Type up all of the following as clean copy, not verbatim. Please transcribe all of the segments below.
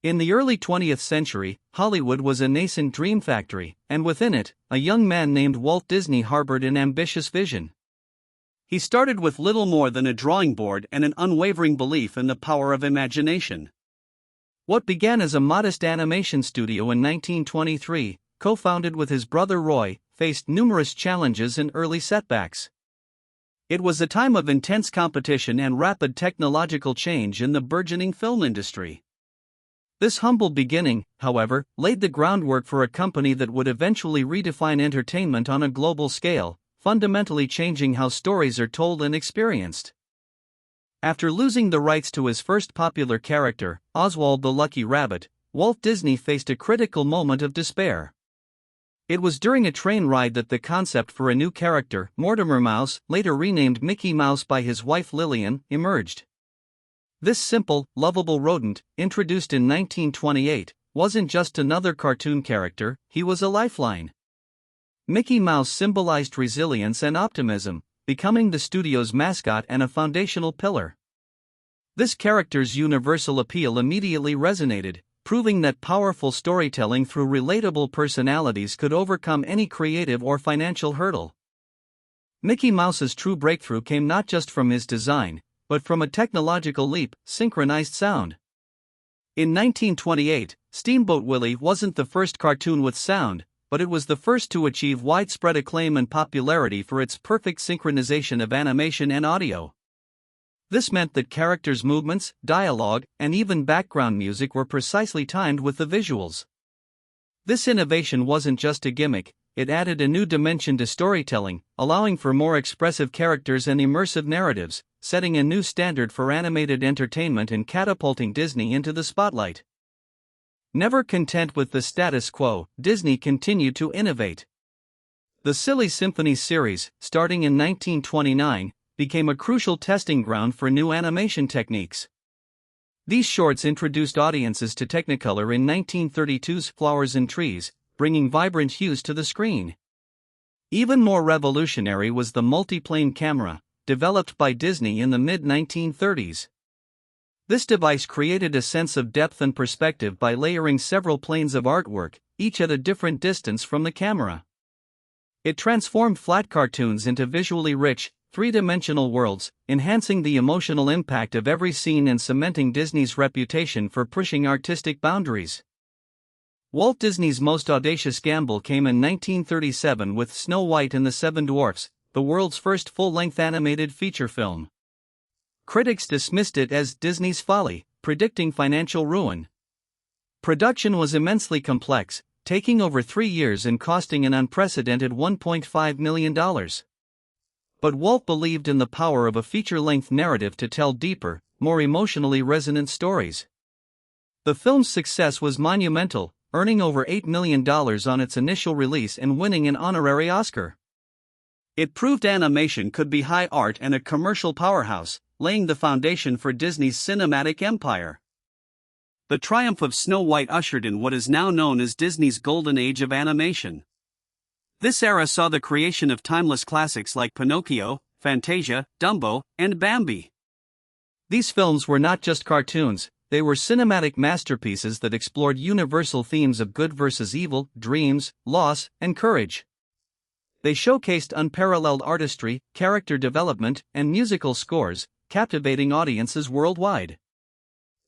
In the early 20th century, Hollywood was a nascent dream factory, and within it, a young man named Walt Disney harbored an ambitious vision. He started with little more than a drawing board and an unwavering belief in the power of imagination. What began as a modest animation studio in 1923, co-founded with his brother Roy, faced numerous challenges and early setbacks. It was a time of intense competition and rapid technological change in the burgeoning film industry. This humble beginning, however, laid the groundwork for a company that would eventually redefine entertainment on a global scale, fundamentally changing how stories are told and experienced. After losing the rights to his first popular character, Oswald the Lucky Rabbit, Walt Disney faced a critical moment of despair. It was during a train ride that the concept for a new character, Mortimer Mouse, later renamed Mickey Mouse by his wife Lillian, emerged. This simple, lovable rodent, introduced in 1928, wasn't just another cartoon character, he was a lifeline. Mickey Mouse symbolized resilience and optimism, becoming the studio's mascot and a foundational pillar. This character's universal appeal immediately resonated, proving that powerful storytelling through relatable personalities could overcome any creative or financial hurdle. Mickey Mouse's true breakthrough came not just from his design, but from a technological leap: synchronized sound. In 1928, Steamboat Willie wasn't the first cartoon with sound, but it was the first to achieve widespread acclaim and popularity for its perfect synchronization of animation and audio. This meant that characters' movements, dialogue, and even background music were precisely timed with the visuals. This innovation wasn't just a gimmick, it added a new dimension to storytelling, allowing for more expressive characters and immersive narratives, setting a new standard for animated entertainment and catapulting Disney into the spotlight. Never content with the status quo, Disney continued to innovate. The Silly Symphonies series, starting in 1929, became a crucial testing ground for new animation techniques. These shorts introduced audiences to Technicolor in 1932's Flowers and Trees, bringing vibrant hues to the screen. Even more revolutionary was the multiplane camera, developed by Disney in the mid-1930s. This device created a sense of depth and perspective by layering several planes of artwork, each at a different distance from the camera. It transformed flat cartoons into visually rich, three-dimensional worlds, enhancing the emotional impact of every scene and cementing Disney's reputation for pushing artistic boundaries. Walt Disney's most audacious gamble came in 1937 with Snow White and the Seven Dwarfs, the world's first full-length animated feature film. Critics dismissed it as Disney's folly, predicting financial ruin. Production was immensely complex, taking over 3 years and costing an unprecedented $1.5 million. But Walt believed in the power of a feature-length narrative to tell deeper, more emotionally resonant stories. The film's success was monumental, earning over $8 million on its initial release and winning an honorary Oscar. It proved animation could be high art and a commercial powerhouse, laying the foundation for Disney's cinematic empire. The triumph of Snow White ushered in what is now known as Disney's golden age of animation. This era saw the creation of timeless classics like Pinocchio, Fantasia, Dumbo, and Bambi. These films were not just cartoons, they were cinematic masterpieces that explored universal themes of good versus evil, dreams, loss, and courage. They showcased unparalleled artistry, character development, and musical scores, captivating audiences worldwide.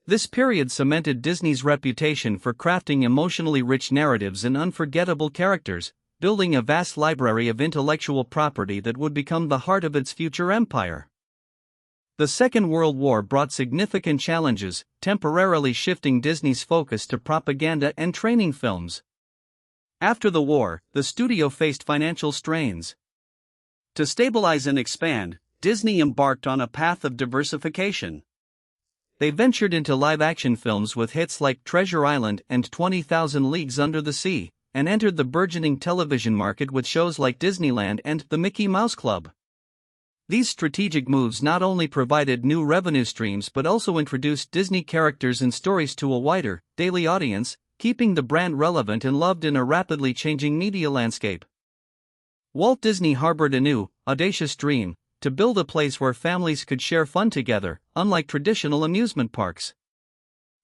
This period cemented Disney's reputation for crafting emotionally rich narratives and unforgettable characters, building a vast library of intellectual property that would become the heart of its future empire. The Second World War brought significant challenges, temporarily shifting Disney's focus to propaganda and training films. After the war, the studio faced financial strains. To stabilize and expand, Disney embarked on a path of diversification. They ventured into live-action films with hits like Treasure Island and 20,000 Leagues Under the Sea, and entered the burgeoning television market with shows like Disneyland and The Mickey Mouse Club. These strategic moves not only provided new revenue streams but also introduced Disney characters and stories to a wider, daily audience, keeping the brand relevant and loved in a rapidly changing media landscape. Walt Disney harbored a new, audacious dream: to build a place where families could share fun together, unlike traditional amusement parks.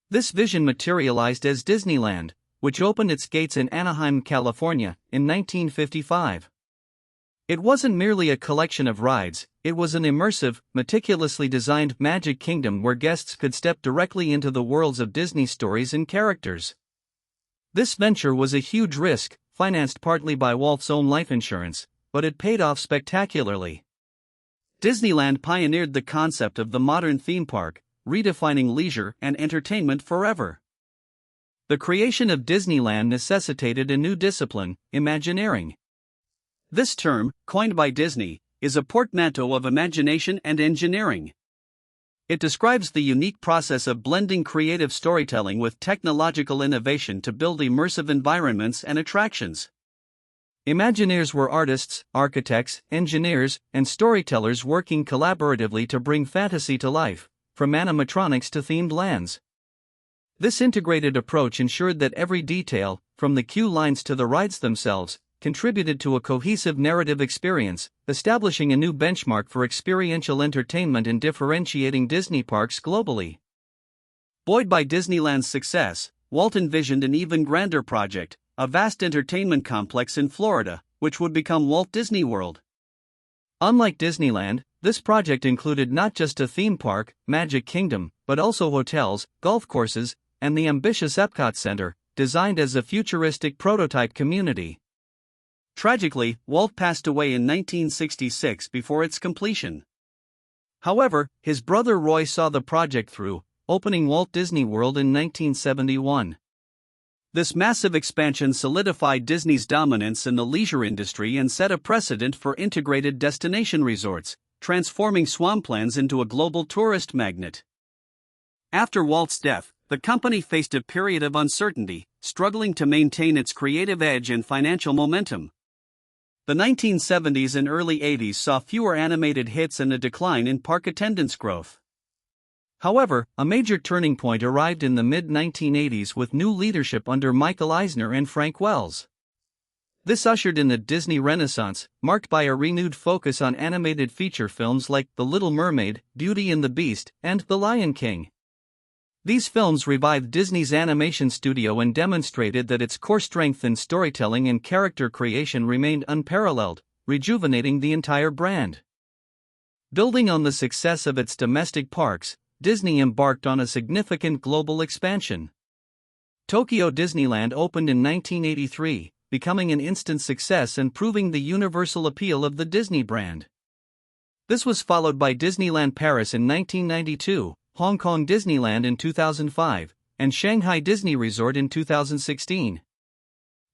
This vision materialized as Disneyland, which opened its gates in Anaheim, California, in 1955. It wasn't merely a collection of rides, it was an immersive, meticulously designed magic kingdom where guests could step directly into the worlds of Disney stories and characters. This venture was a huge risk, financed partly by Walt's own life insurance, but it paid off spectacularly. Disneyland pioneered the concept of the modern theme park, redefining leisure and entertainment forever. The creation of Disneyland necessitated a new discipline, Imagineering. This term, coined by Disney, is a portmanteau of imagination and engineering. It describes the unique process of blending creative storytelling with technological innovation to build immersive environments and attractions. Imagineers were artists, architects, engineers, and storytellers working collaboratively to bring fantasy to life, from animatronics to themed lands. This integrated approach ensured that every detail, from the queue lines to the rides themselves, contributed to a cohesive narrative experience, establishing a new benchmark for experiential entertainment and differentiating Disney parks globally. Buoyed by Disneyland's success, Walt envisioned an even grander project, a vast entertainment complex in Florida, which would become Walt Disney World. Unlike Disneyland, this project included not just a theme park, Magic Kingdom, but also hotels, golf courses, and the ambitious Epcot Center, designed as a futuristic prototype community. Tragically, Walt passed away in 1966 before its completion. However, his brother Roy saw the project through, opening Walt Disney World in 1971. This massive expansion solidified Disney's dominance in the leisure industry and set a precedent for integrated destination resorts, transforming swamplands into a global tourist magnet. After Walt's death, the company faced a period of uncertainty, struggling to maintain its creative edge and financial momentum. The 1970s and early 80s saw fewer animated hits and a decline in park attendance growth. However, a major turning point arrived in the mid-1980s with new leadership under Michael Eisner and Frank Wells. This ushered in the Disney Renaissance, marked by a renewed focus on animated feature films like The Little Mermaid, Beauty and the Beast, and The Lion King. These films revived Disney's animation studio and demonstrated that its core strength in storytelling and character creation remained unparalleled, rejuvenating the entire brand. Building on the success of its domestic parks, Disney embarked on a significant global expansion. Tokyo Disneyland opened in 1983, becoming an instant success and proving the universal appeal of the Disney brand. This was followed by Disneyland Paris in 1992, Hong Kong Disneyland in 2005, and Shanghai Disney Resort in 2016.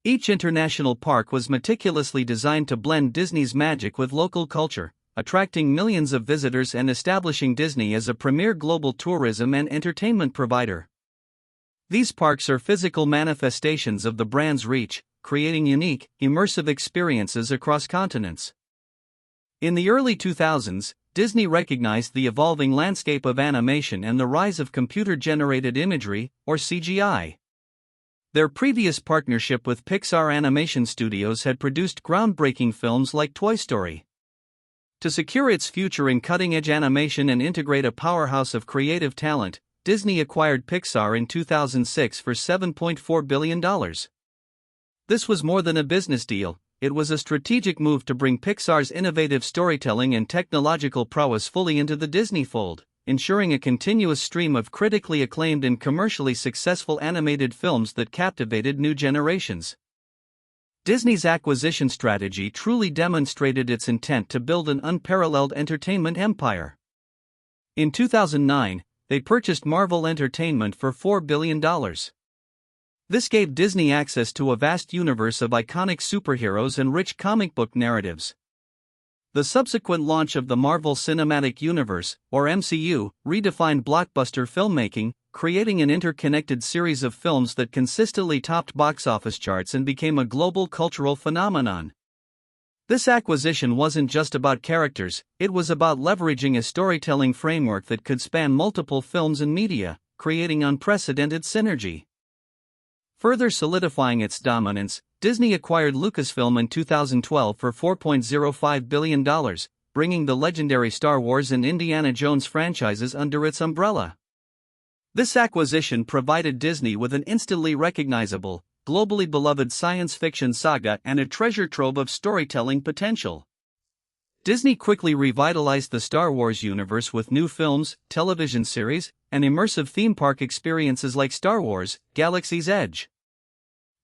Each international park was meticulously designed to blend Disney's magic with local culture, attracting millions of visitors and establishing Disney as a premier global tourism and entertainment provider. These parks are physical manifestations of the brand's reach, creating unique, immersive experiences across continents. In the early 2000s, Disney recognized the evolving landscape of animation and the rise of computer-generated imagery, or CGI. Their previous partnership with Pixar Animation Studios had produced groundbreaking films like Toy Story. To secure its future in cutting-edge animation and integrate a powerhouse of creative talent, Disney acquired Pixar in 2006 for $7.4 billion. This was more than a business deal, it was a strategic move to bring Pixar's innovative storytelling and technological prowess fully into the Disney fold, ensuring a continuous stream of critically acclaimed and commercially successful animated films that captivated new generations. Disney's acquisition strategy truly demonstrated its intent to build an unparalleled entertainment empire. In 2009, they purchased Marvel Entertainment for $4 billion. This gave Disney access to a vast universe of iconic superheroes and rich comic book narratives. The subsequent launch of the Marvel Cinematic Universe, or MCU, redefined blockbuster filmmaking, creating an interconnected series of films that consistently topped box office charts and became a global cultural phenomenon. This acquisition wasn't just about characters, it was about leveraging a storytelling framework that could span multiple films and media, creating unprecedented synergy. Further solidifying its dominance, Disney acquired Lucasfilm in 2012 for $4.05 billion, bringing the legendary Star Wars and Indiana Jones franchises under its umbrella. This acquisition provided Disney with an instantly recognizable, globally beloved science fiction saga and a treasure trove of storytelling potential. Disney quickly revitalized the Star Wars universe with new films, television series, and immersive theme park experiences like Star Wars: Galaxy's Edge.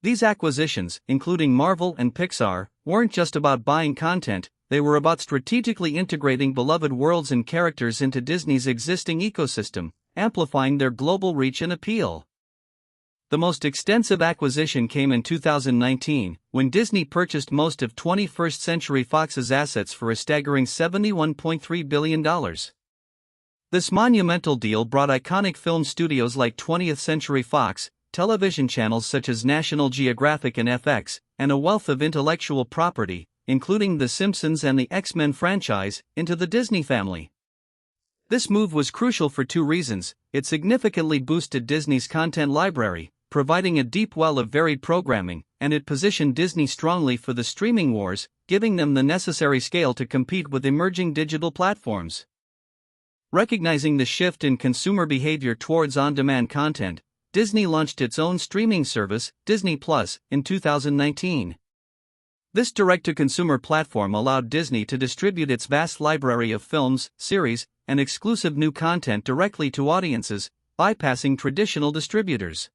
These acquisitions, including Marvel and Pixar, weren't just about buying content, they were about strategically integrating beloved worlds and characters into Disney's existing ecosystem, amplifying their global reach and appeal. The most extensive acquisition came in 2019, when Disney purchased most of 21st Century Fox's assets for a staggering $71.3 billion. This monumental deal brought iconic film studios like 20th Century Fox, television channels such as National Geographic and FX, and a wealth of intellectual property, including The Simpsons and the X-Men franchise, into the Disney family. This move was crucial for two reasons: it significantly boosted Disney's content library, providing a deep well of varied programming, and it positioned Disney strongly for the streaming wars, giving them the necessary scale to compete with emerging digital platforms. Recognizing the shift in consumer behavior towards on-demand content, Disney launched its own streaming service, Disney Plus, in 2019. This direct-to-consumer platform allowed Disney to distribute its vast library of films, series, and exclusive new content directly to audiences, bypassing traditional distributors.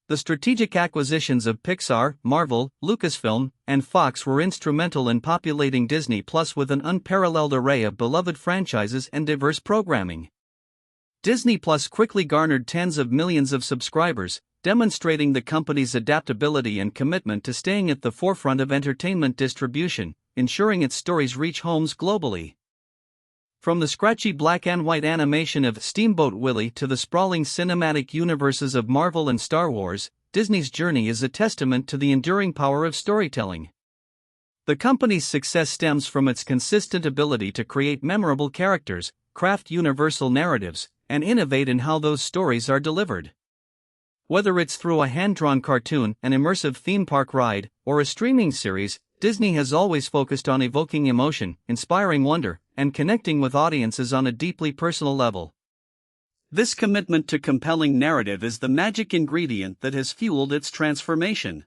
The strategic acquisitions of Pixar, Marvel, Lucasfilm, and Fox were instrumental in populating Disney Plus with an unparalleled array of beloved franchises and diverse programming. Disney Plus quickly garnered tens of millions of subscribers, demonstrating the company's adaptability and commitment to staying at the forefront of entertainment distribution, ensuring its stories reach homes globally. From the scratchy black and white animation of Steamboat Willie to the sprawling cinematic universes of Marvel and Star Wars, Disney's journey is a testament to the enduring power of storytelling. The company's success stems from its consistent ability to create memorable characters, craft universal narratives, and innovate in how those stories are delivered. Whether it's through a hand-drawn cartoon, an immersive theme park ride, or a streaming series, Disney has always focused on evoking emotion, inspiring wonder, and connecting with audiences on a deeply personal level. This commitment to compelling narrative is the magic ingredient that has fueled its transformation.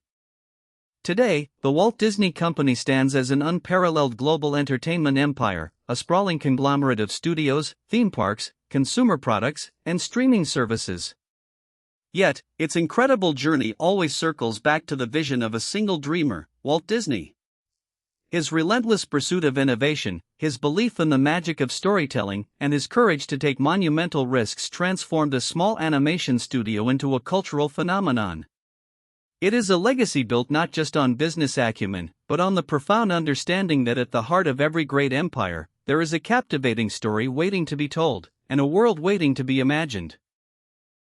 Today, the Walt Disney Company stands as an unparalleled global entertainment empire, a sprawling conglomerate of studios, theme parks, consumer products, and streaming services. Yet, its incredible journey always circles back to the vision of a single dreamer, Walt Disney. His relentless pursuit of innovation, his belief in the magic of storytelling, and his courage to take monumental risks transformed a small animation studio into a cultural phenomenon. It is a legacy built not just on business acumen, but on the profound understanding that at the heart of every great empire, there is a captivating story waiting to be told, and a world waiting to be imagined.